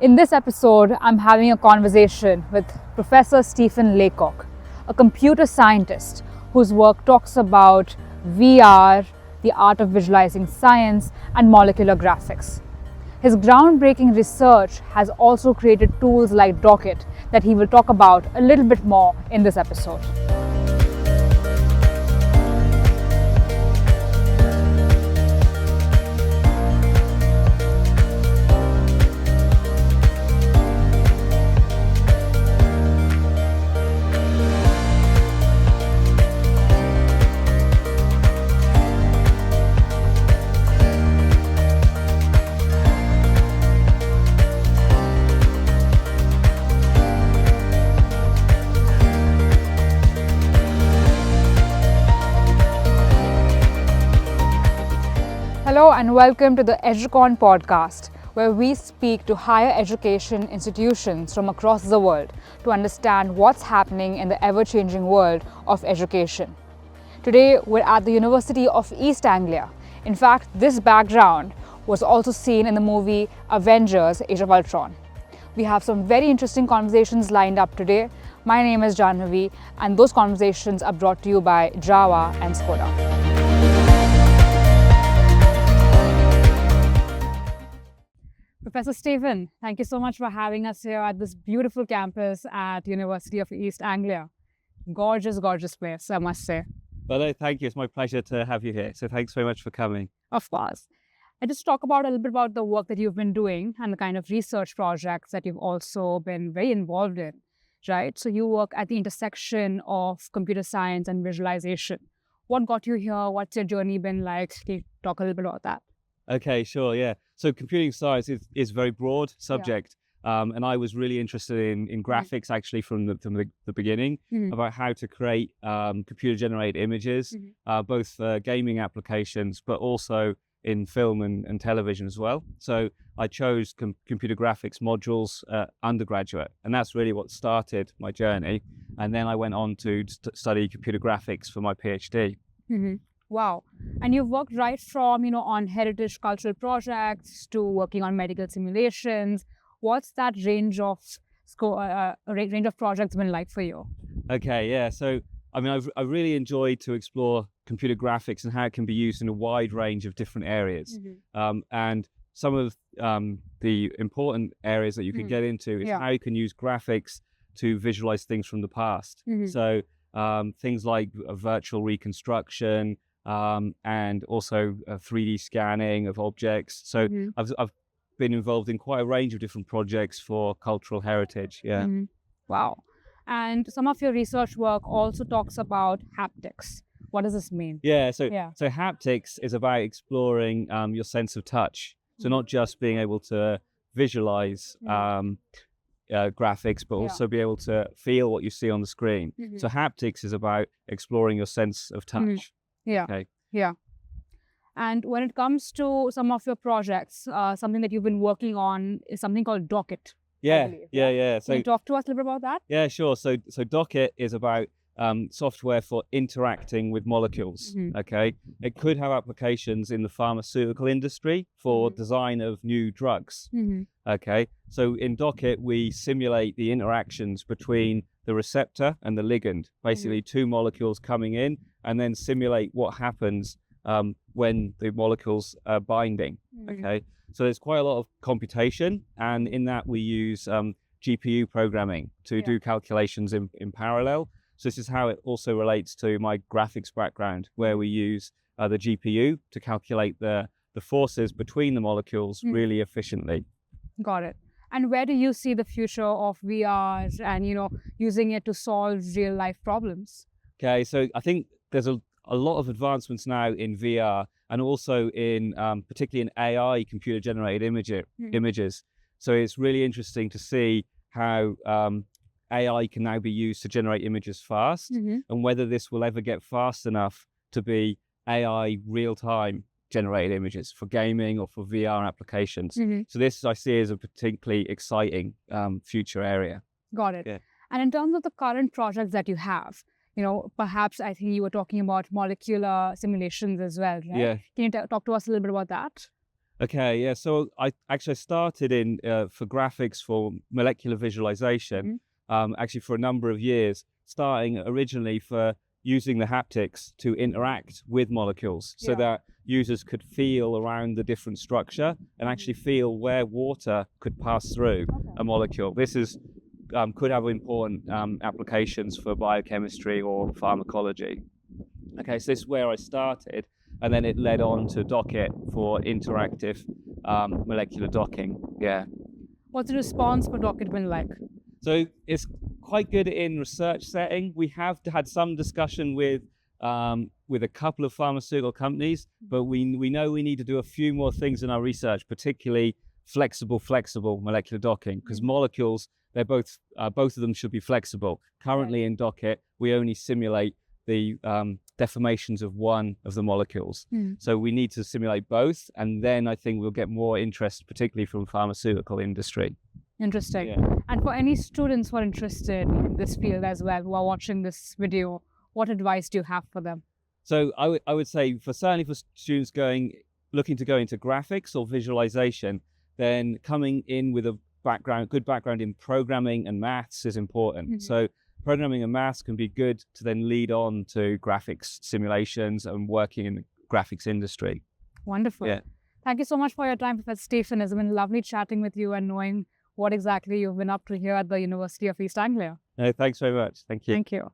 In this episode, I'm having a conversation with Professor Stephen Leacock, a computer scientist whose work talks about VR, the art of visualizing science, and molecular graphics. His groundbreaking research has also created tools like DockIt that he will talk about a little bit more in this episode. Hello and welcome to the AICON podcast, where we speak to higher education institutions from across the world to understand what's happening in the ever-changing world of education. Today, we're at the University of East Anglia. In fact, this background was also seen in the movie Avengers: Age of Ultron. We have some very interesting conversations lined up today. My name is Janhavi, and those conversations are brought to you by Java and Skoda. Professor Stephen, thank you so much for having us here at this beautiful campus at University of East Anglia. Gorgeous, gorgeous place, I must say. Well, thank you. It's my pleasure to have you here. So thanks very much for coming. Of course. I just talk about a little bit about the work that you've been doing and the kind of research projects that you've also been very involved in, right? So you work at the intersection of computer science and visualization. What got you here? What's your journey been like? Can you talk a little bit about that? Okay, sure, yeah. So computing science is a very broad subject. And I was really interested in graphics actually from the beginning, about how to create computer-generated images, both for gaming applications, but also in film and television as well. So I chose computer graphics modules undergraduate, and that's really what started my journey. And then I went on to study computer graphics for my PhD. Wow. And you've worked right from, on heritage cultural projects to working on medical simulations. What's that range of projects been like for you? Okay, yeah. So, I mean, I really enjoyed to explore computer graphics and how it can be used in a wide range of different areas. And some of the important areas that you can get into is how you can use graphics to visualize things from the past. So things like virtual reconstruction, and also 3D scanning of objects. So I've been involved in quite a range of different projects for cultural heritage. Yeah. Wow. And some of your research work also talks about haptics. What does this mean? So haptics is about exploring your sense of touch. So not just being able to visualize graphics, but also be able to feel what you see on the screen. So haptics is about exploring your sense of touch. And when it comes to some of your projects, something that you've been working on is something called DockIt. So can you talk to us a little bit about that? Yeah, sure. So DockIt is about software for interacting with molecules. Okay, it could have applications in the pharmaceutical industry for design of new drugs. Okay, so in DockIt we simulate the interactions between the receptor and the ligand, basically two molecules coming in, and then simulate what happens when the molecules are binding. Okay, so there's quite a lot of computation, and in that we use GPU programming to do calculations in parallel. So this is how it also relates to my graphics background, where we use the GPU to calculate the forces between the molecules really efficiently. Got it. And where do you see the future of VR and, using it to solve real life problems? Okay, so I think there's a lot of advancements now in VR and also in particularly in AI, computer generated images. So it's really interesting to see how AI can now be used to generate images fast, and whether this will ever get fast enough to be AI real-time generated images for gaming or for VR applications. So this I see as a particularly exciting future area. Got it. Yeah. And in terms of the current projects that you have, perhaps I think you were talking about molecular simulations as well, right? Yeah. Can you talk to us a little bit about that? Okay, yeah. So I actually started in for graphics for molecular visualization, actually for a number of years, starting originally for using the haptics to interact with molecules so that users could feel around the different structure and actually feel where water could pass through a molecule. This is could have important applications for biochemistry or pharmacology. Okay, so this is where I started, and then it led on to DockIt for interactive molecular docking. Yeah. What's the response for DockIt been like? So it's quite good in research setting. We have had some discussion with a couple of pharmaceutical companies, but we know we need to do a few more things in our research, particularly flexible molecular docking, because molecules, they're both of them should be flexible. Currently in DockIt, we only simulate the deformations of one of the molecules. So we need to simulate both, and then I think we'll get more interest, particularly from pharmaceutical industry. Interesting. Yeah. And for any students who are interested in this field as well, who are watching this video, what advice do you have for them? So I would say certainly for students looking to go into graphics or visualization, then coming in with a good background in programming and maths is important. So programming and maths can be good to then lead on to graphics simulations and working in the graphics industry. Wonderful. Yeah. Thank you so much for your time, Professor Stephen. It's been lovely chatting with you and knowing what exactly you've been up to here at the University of East Anglia. No, thanks very much. Thank you. Thank you.